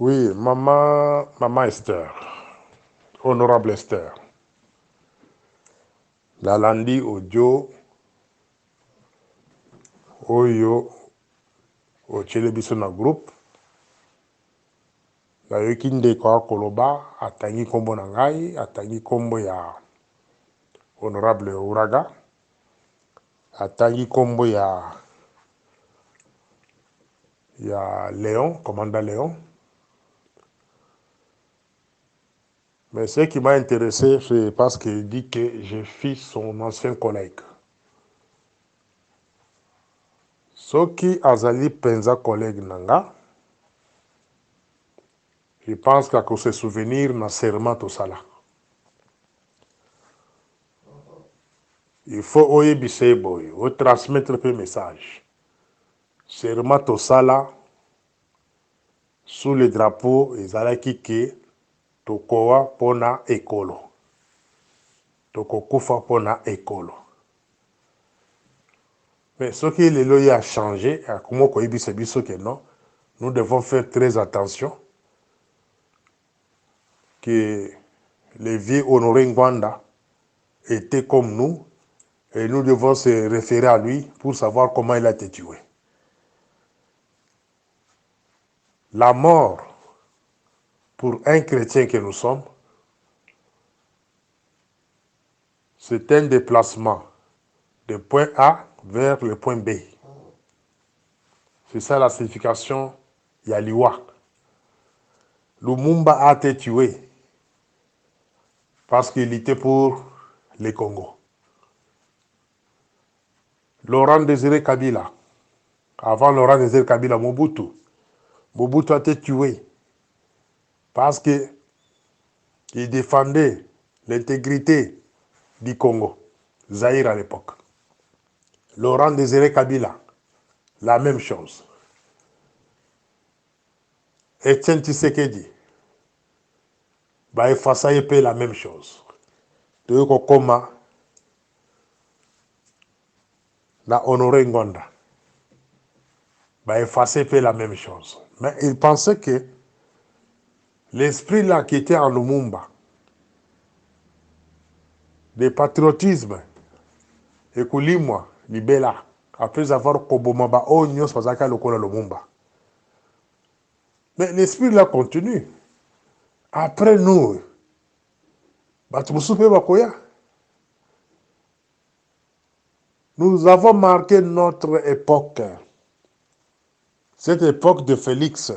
Oui, maman Esther, honorable Esther. Nalandi audio oyo ochele biso na groupe. Nayoki ndeko akoloba atangi kombo na ngai, atangi kombo ya honorable Uraga, atangi kombo ya Léon, commandant Léon. Mais ce qui m'a intéressé, c'est parce qu'il dit que je suis son ancien collègue. Soki azali penza collègue nanga, je pense qu'à se souvenir na serment au sala. Il faut oyebise boy, o transmettre le message. Serment au sala, sous le drapeau, ezalaki ke tokowa pona ekolo. Tokokufa pona ekolo. Mais ce qui le loyer a changé, comment koyebise biso que non, nous devons faire très attention que les vieux Honoré Ngwanda étaient comme nous et nous devons se référer à lui pour savoir comment il a été tué. La mort, pour un chrétien que nous sommes, c'est un déplacement de point A vers le point B. C'est ça la signification Yaliwa. Lumumba a été tué parce qu'il était pour les Congo. Laurent Désiré Kabila, avant Laurent Désiré Kabila, Mobutu a été tué parce qu'il défendait l'intégrité du Congo, Zaïre à l'époque. Laurent Désiré Kabila, la même chose. Etienne Tshisekedi, Effaça Epé, la même chose. Toyoko Koma, na Honoré Ngonda, Effaça Epé, la même chose. Mais il pensait que l'esprit là qui était en Lumumba, de patriotisme, et Koulimwa, Libela, après avoir Kobomaba, Onyos, Pazaka, Lokola Lumumba. Mais l'esprit là continue. Après nous, nous avons marqué notre époque. Cette époque de Félix,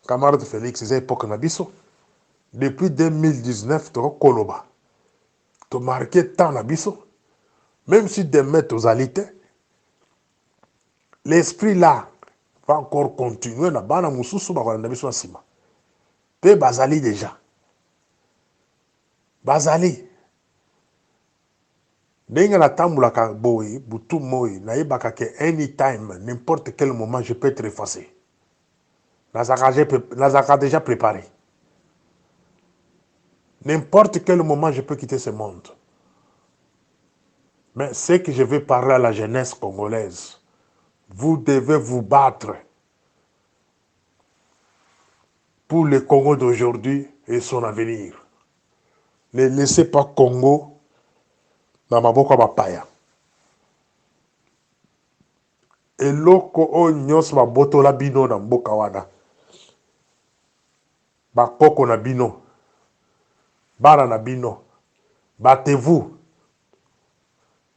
camarade Félix, c'est l'époque Nabiso. Depuis 2019, tu as Koloba. Tu as marqué tant Nabiso. Même si demain tu as l'esprit là va encore continuer. Là-bas, Moussoussou, Nabiso Asima. Pe Bazali déjà. Bazali. Denga la tambula boy, butu moy, naïbaka que anytime, n'importe quel moment, je peux être effacé. Nazaka déjà préparé. N'importe quel moment, je peux quitter ce monde. Mais ce que je vais parler à la jeunesse congolaise, vous devez vous battre pour le Congo d'aujourd'hui et son avenir. Ne laissez pas Congo dans maboko bapaya. Eloko o nyos maboto la bino na mboka wana. Bakoko na bino. Bana na bino. Battez-vous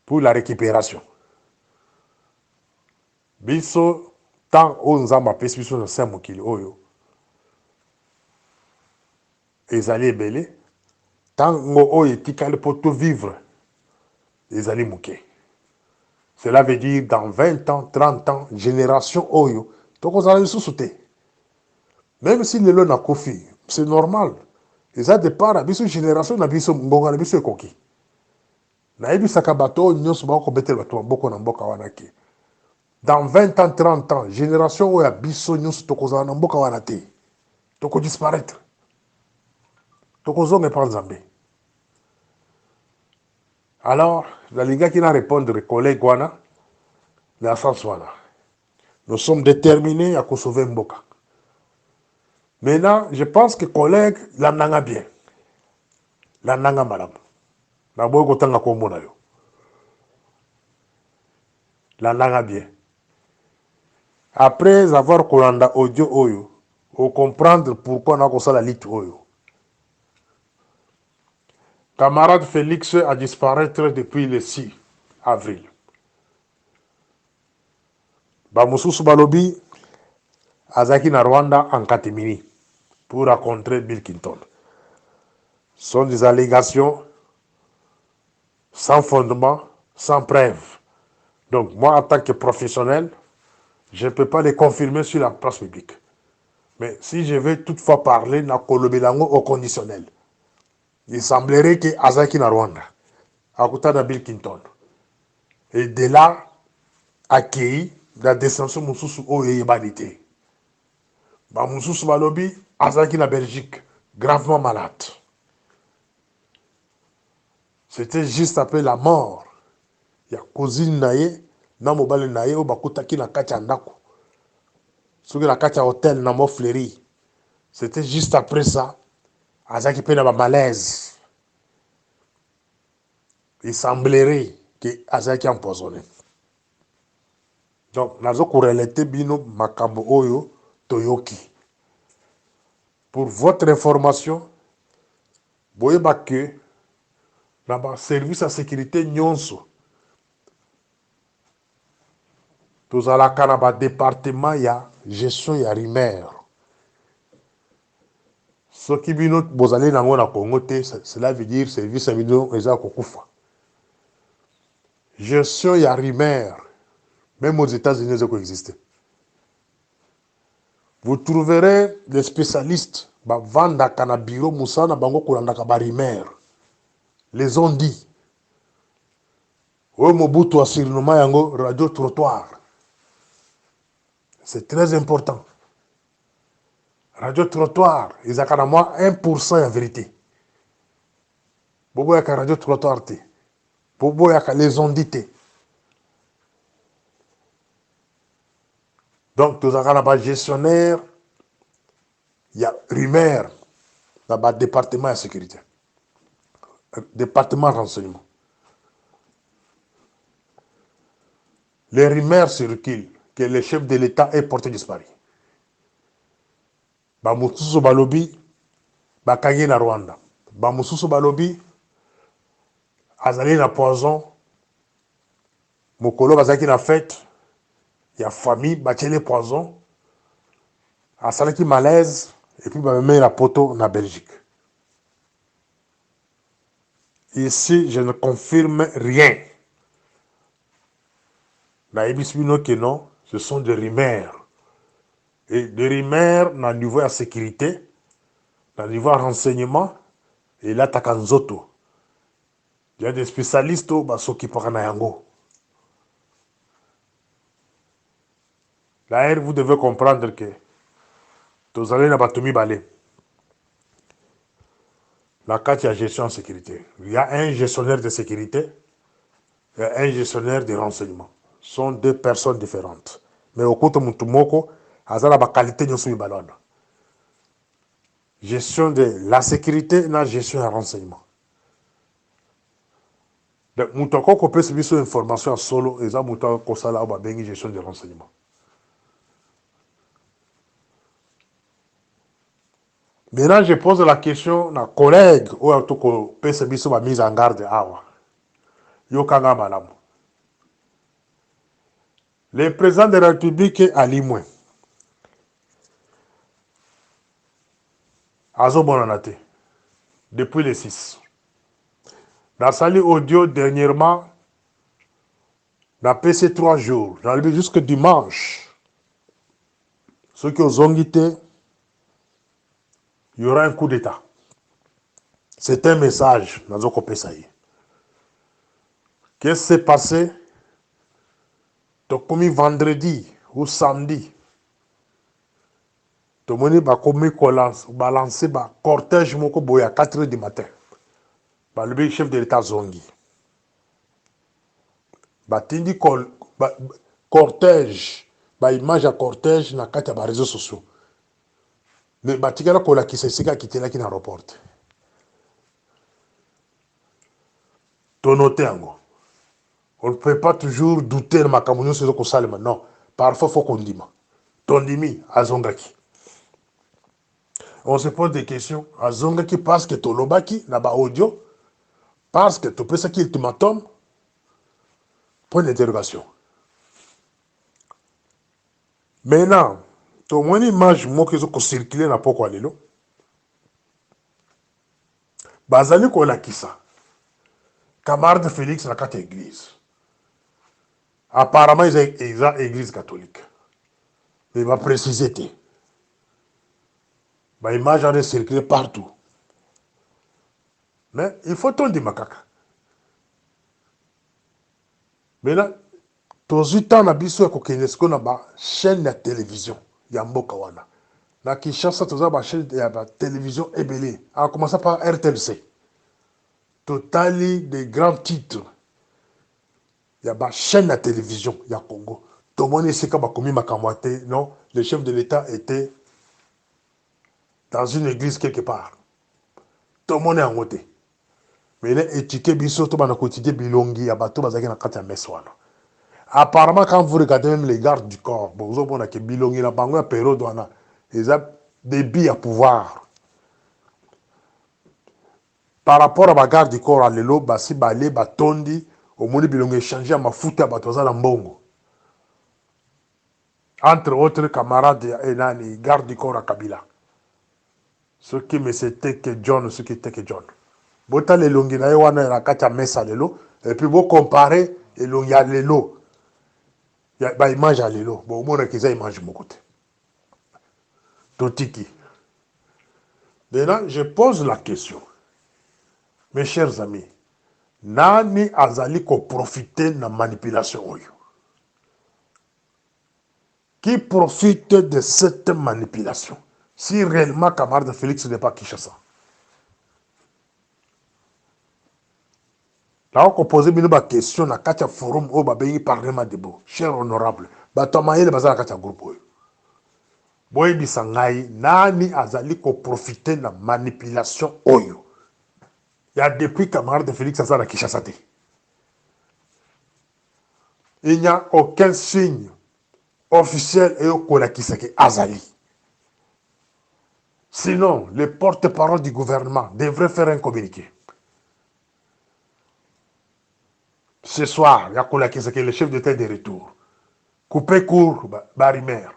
pour la récupération. Biso, tant o nzamba pesi biso na se mokili oyo. Ezali ebele. Tant o etikali pour tout vivre. Ezali muke. Cela veut dire dans 20 ans, 30 ans, génération oyo. Toko zala sous-souté. Même si le lot n'a kofi, c'est normal. Les a départ, biso génération na biso mbonga na biso ekoki. Na ebi sakabato nyos ba ko betel bato mboko na mboka wana ke. Dans 20 ans, 30 ans, génération oyo biso nyos toko zala na mboka wana te. Toko disparaître. Toko zonge pa nzambe. Alors, la liga qui n'a répondre collègue wana, la sens wana. Nous sommes déterminés à sauver Mboka. Maintenant, je pense que collègue, la nanga bien. La nanga madame. La boy kotanga kombo na yo. La nanga bien. Après avoir kolanda audio oyo, on comprendre pourquoi on a comme ça la lit oyo. Camarade Félix a disparu depuis le 6 avril. Bamususu balobi azaki na Rwanda en catimini pour rencontrer Bill Clinton. Ce sont des allégations sans fondement, sans preuve. Donc moi, en tant que professionnel, je ne peux pas les confirmer sur la place publique. Mais si je vais toutefois parler, na kolobelango au conditionnel. Il semblerait que azaki na Rwanda, à côté de Bill Clinton. Et de là, accueilli la descension mususu o yebanité. Ba mususu balobi azaki na Belgique, gravement malade. C'était juste après la mort. Il y a cousine naye, na mobile naye o bakutaki na kati ya ndako. Soki na kati ya hôtel na mo fleuri. C'était juste après ça, azaki pe na ba malaise. Il semblerait que azaki empoisonné. Donc, nazo korelete bino makambo oyo toyoki. Pour votre information, boyeba que na ba service à sécurité nyonso tozalaka na ba département ya gestion ya rumeur. Soki bino bozali nango na Congo te, cela veut dire service à bino eza kokufa. Gestion ya rumeur, même aux États-Unis, ça existe. Vous trouverez des spécialistes, vanda kana bureau musana bango kulandaka ba rumeur. Les ont dit. O Mobutu a surnommé yango radio trottoir. C'est très important. Radio trottoir, ils ont à moi 1% en vérité. Bobo yaka radio trottoir te. Bobo yaka les ont dit te. Donc, tu as un gestionnaire, il y a rumeur dans le département de sécurité, département de renseignement. Les rumeurs circulent que le chef de l'État est porté disparu. Bamususu balobi, bakangi na Rwanda. Bamususu balobi, azali na poison, mokolo bazaki na fête, il y a famille, batiele poison, asalaki malaise, et puis bameme la poto na Belgique. Ici, je ne confirme rien. Naïbis bino que non, ce sont des rumeurs. Et des rumeurs, dans le niveau de la sécurité, dans le niveau de renseignement, et là, takanzoto. Il y a des spécialistes qui s'occupent de yango. D'ailleurs, vous devez comprendre que vous allez na batomi balé. La carte de gestion en sécurité. Il y a un gestionnaire de sécurité et un gestionnaire de renseignement. Ce sont deux personnes différentes. Mais au côté Mutumoko, il y a la qualité de son ballon. Gestion de la sécurité et la gestion du renseignement. Donc, Moutoko peut se sur information en solo et ça, Moutoko ça là, on gestion de renseignement. Maintenant, je pose la question à un collègue ou à tout peut se sur ma mise en garde. Yokanga Malam. Le président de la République a limoué. Azo Bonanate. Depuis le 6. Dans Sali Audio, dernièrement, dans PC 3 jours, dans le jusqu'à dimanche, ceux qui ont zonguité, il y aura un coup d'État. C'est un message dans Zoko Pesaï. Qu'est-ce qui s'est passé? Donc, comme vendredi ou samedi, tout le monde a commis balancer un cortège à 4 h du matin. Le chef de l'État Zongi. Batindi cortège, image à cortège dans les réseaux sociaux. Mais batikala kola qui s'est quitté là qui n'a reporte. Ton noté ango. On ne peut pas toujours douter de ma camouflage sur le salma. Non. Parfois, il faut qu'on dise. Ton dimi, à Zongaki. On se pose des questions. À Zongaki, parce que ton lobaki, n'a pas audio, parce que tu peux ça qui est ultimatum. Point d'interrogation. Maintenant, tu as une image moi qui est circulée dans pourquoi lelo. Bazali ko la kisa. Camarade Félix na kata église. Apparemment, ils ont église catholique. Mais il va préciser. L'image a circulé partout. Mais il faut ton dire makaka. Maintenant, tous les temps, on a vu qu'on a une chaîne de télévision. Il y a Mboka wana. Na Kinshasa, tous une chaîne de télévision ébélée. En commençant par RTLC. Totali des grands titres. Il y a une chaîne de télévision. Il y a Congo. Tout le monde sait qu'il y a non, le chef de l'État était dans une église quelque part. Tout le monde est en côté. Mais il est étiqueté biso to bana quotidien bilongi ya bato bazaki na kati ya meswana. Apparemment quand vous regardez même les gardes du corps, bon vous avez que bilongi na bango ya période wana, ils ont des billes à pouvoir. Par rapport à la garde du corps à lelo basi balé batondi au moni bilongi échanger mafuta bato za na mbongo. Entre autres camarades et nani garde du corps à Kabila. Ce qui me c'était que John, ce qui était que John. Bota le longi na wana na kati ya mesa lelo et puis vous comparer et longi à lelo. Il y a une image à lelo. Bon, au moins, il y a une image à mon côté. Totiki. Maintenant, je pose la question. Mes chers amis, nani azali ko profiter de la manipulation oyo? Qui profite de cette manipulation? Si réellement camarade Félix n'est pas Kinshasa. Là, on pose une question dans le forum où on a parlement de beau. Cher honorable, il y a un groupe. Boy bisangai, nani azali ko profiter de la manipulation oyo? Il y a depuis camarade Félix Azara Kinshasa. Il n'y a aucun signe officiel et au Kolakisaki Azali. Sinon, les porte-parole du gouvernement devraient faire un communiqué. Ce soir, il y a Kolakisaki, le chef d'État de retour. Coupé court, Barimer.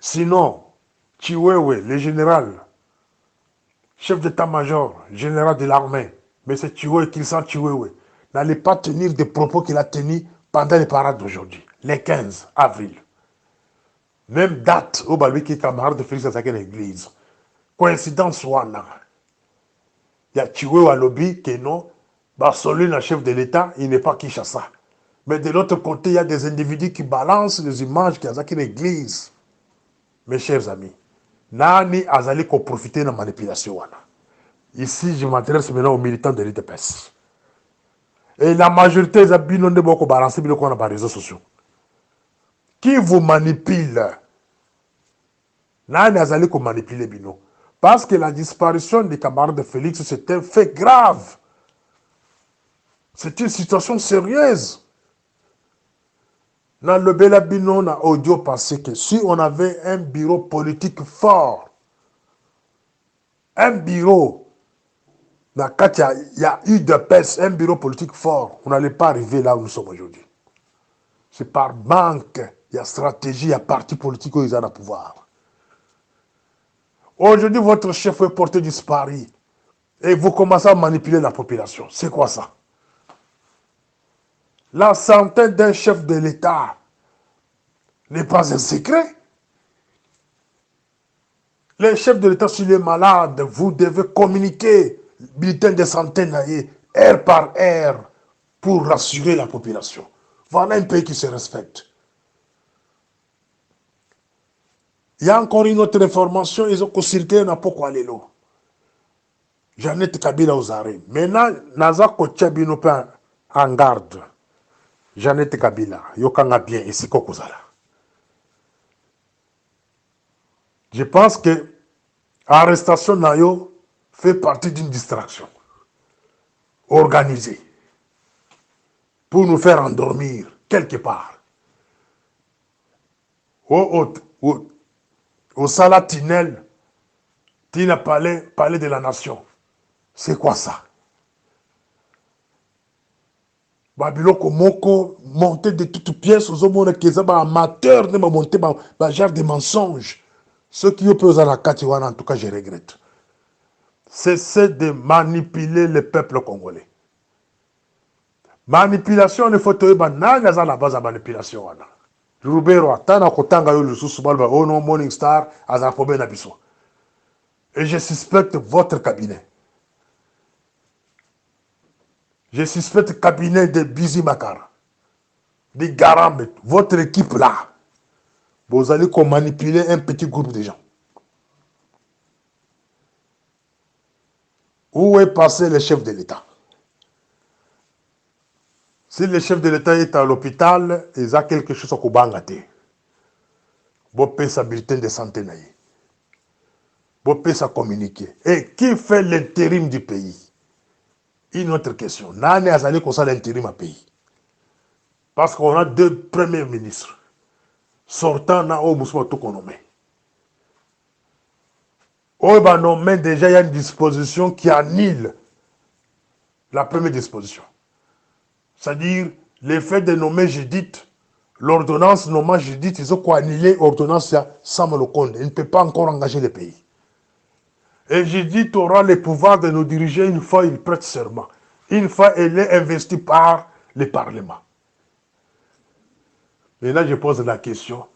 Sinon, Chiwewe, le général, chef d'état-major, général de l'armée, mais c'est Chiwewe qui sent Chiwewe, n'allait pas tenir des propos qu'il a tenus pendant les parades d'aujourd'hui, le 15 avril. Même date au Balbi qui est camarade de Félix Azaki à l'église. Coïncidence wana. Il y a Chiwewe à lobby que non, Barcelone, le chef de l'État, il n'est pas Kinshasa. Mais de l'autre côté, il y a des individus qui balancent les images qui Azaki à l'église. Mes chers amis, nani azali ko profiter de la manipulation wana. Ici, je m'adresse maintenant aux militants de l'IDPS. Et la majorité des abinons de beaucoup balancer sur les réseaux sociaux. Qui vous manipule? Nani azali ko manipuler bino. Parce que la disparition des camarades de Félix, c'est un fait grave. C'est une situation sérieuse. Dans le Belabino, on a audio passé que si on avait un bureau politique fort, un bureau, il y a eu de peste, un bureau politique fort, on n'allait pas arriver là où nous sommes aujourd'hui. C'est par manque, il y a stratégie, il y a parti politique où ils ont le pouvoir. Aujourd'hui, votre chef est porté disparu et vous commencez à manipuler la population. C'est quoi ça? La santé d'un chef de l'État n'est pas un secret. Les chefs de l'État, s'il est malade, vous devez communiquer, bulletin de santé, heure par heure, pour rassurer la population. Voilà un pays qui se respecte. Il y a encore une autre information, ils ont circulé dans pourquoi aller là. Jeannette Kabila aux arrêts. Maintenant, Naza Kochabino en garde. Jeannette Kabila, yokanga bien ici Kokozala. Je pense que l'arrestation Nayo fait partie d'une distraction organisée pour nous faire endormir quelque part. Au Salatinel, Tina palais de la nation. C'est quoi ça? Babiloko moko monté de toutes pièces aux hommes qui sont amateurs de monter genre de mensonges. Ceux qui peuvent à la Katiwana, en tout cas, je regrette. Cessez de manipuler le peuple congolais. Manipulation, il faut te dire, à la base de manipulation. Rubero, Tana Kotanga, le sous-subalba, oh non, Morning Star, Azapobe Nabiso. Et je suspecte votre cabinet. Je suspecte le cabinet de Bizi Makara, de Garambe, votre équipe là. Vous allez manipuler un petit groupe de gens. Où est passé le chef de l'État? Si le chef de l'État est à l'hôpital, il a quelque chose à Kobangate. Vous payez sa bulletin de santé. Vous payez sa communiqué. Et qui fait l'intérim du pays? Une autre question. Nani Azali qu'on ça l'intérim à pays. Parce qu'on a deux premiers ministres. Sortant na au Moussouma tout qu'on nomme. Au nommé déjà il y a une disposition qui annule la première disposition. C'est-à-dire l'effet de nommer Judith, l'ordonnance nommant Judith, ils ont annulé l'ordonnance Sam Lokonde. Il ne peut pas encore engager le pays. Et Judith aura le pouvoir de nous diriger une fois il prête serment. Une fois elle est investie par le Parlement. Et là, je pose la question,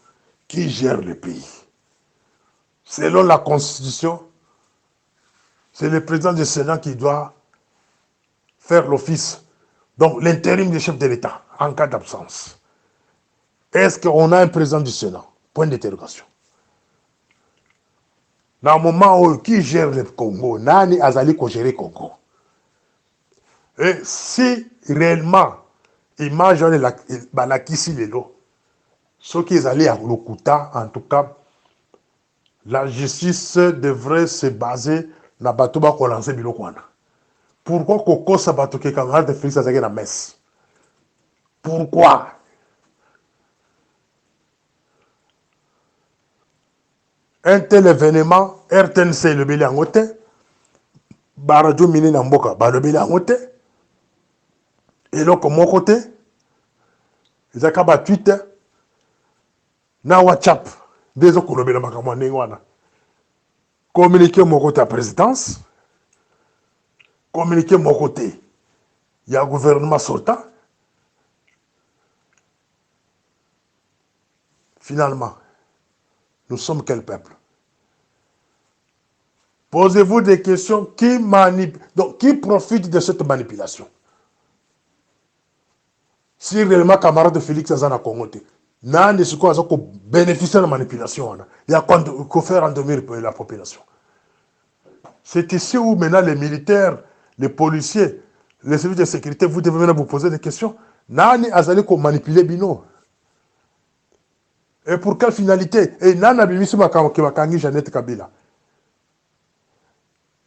qui gère le pays? Selon la Constitution, c'est le président du Sénat qui doit faire l'office. Donc, l'intérim du chef de l'État, en cas d'absence. Est-ce qu'on a un président du Sénat? Point d'interrogation. Dans le moment où qui gère le Congo, Nani Azali ko gérer le Congo. Et si réellement, image la kisi lelo, ceux qui sont allés à Lokuta, en tout cas, la justice devrait se baser na batuba ko lancer bilokwana. Pourquoi Koko Sabato qui quand de Félix Azagé la messe? Pourquoi? Un tel événement, RTNC le belé en côté, Baradio Mini Namboka, le belé en côté, et là comme mon côté, ils ont qu'à Twitter, na WhatsApp, des autres le belé makamane wana. Communiquer mon côté à la présidence, communiquer mon côté, il y a un gouvernement sortant. Finalement, nous sommes quel peuple? Posez-vous des questions qui profite de cette manipulation? Si réellement camarade de Félix Azana Congo, Nani ce qu'on a bénéficié de la manipulation, il y a quoi faire endormir la population. C'est ici où maintenant les militaires, les policiers, les services de sécurité, vous devez maintenant vous poser des questions. Nani Azali ko manipuler Bino. Et pour quelle finalité? Et Nana Bimisi Bakangi Jeannette Kabila.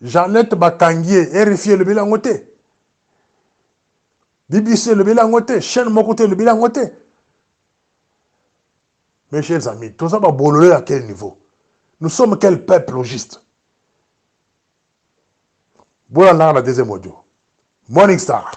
Jeannette Bakangi RFI le bilan côté. BBC le bilan côté. Chaîne mon côté le bilan côté. Mes chers amis, tout ça va bololé à quel niveau? Nous sommes quel peuple au juste? Voilà la deuxième audio. Morning Star.